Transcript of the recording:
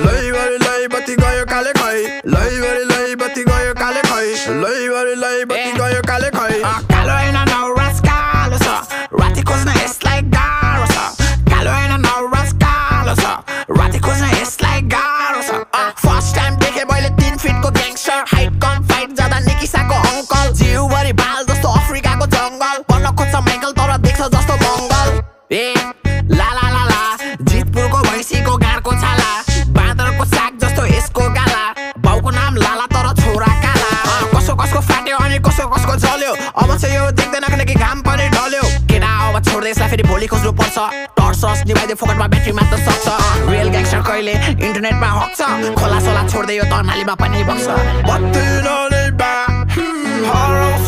लै बत्ती गयो काले खै लै बत्ती गयो काले खै लै बत्ती गयो काले खै कालो हैन नौरस कालो छ राति खोज्न यसलाई गाह्रो छ कालो हैन नौरस कालो छ राति खोज्न यसलाई गाह्रो छ फर्स्ट टाइम देखे मैले 3 फिटको ग्याङ्स्टर हाइट कम फाइट जाँदा निकिसाको अङ्कल जिउभरि बाल जस्तो अफ्रिकाको जङ्गल बन्न खोज्छ माइकल तर देख्छ जस्तो मङ्गल ए ला ला ला ला जितपुरको भैँसीको गाँडको छाला बाँदरको साग जस्तो यसको गाला बाउको नाम लाला तर छोरा काला कसो कसको फाट्यो अनि कसो कसको जल्यो अब चाहिँ यो देख्दैन किनकि घाम पनि ढल्यो केटा अब छोड्दै यसलाई फेरि भोलि खोज्नु पर्छ टर्चस निभाइदियो फोकटमा ब्याट्री मात्र सक्छ रियल ग्याङ्स्टर कहिले इन्टरनेटमा हक्छ खोला सोला छोड्दै यो त नालीमा पनि बग्छ बत्ती नलिबा हराउँछ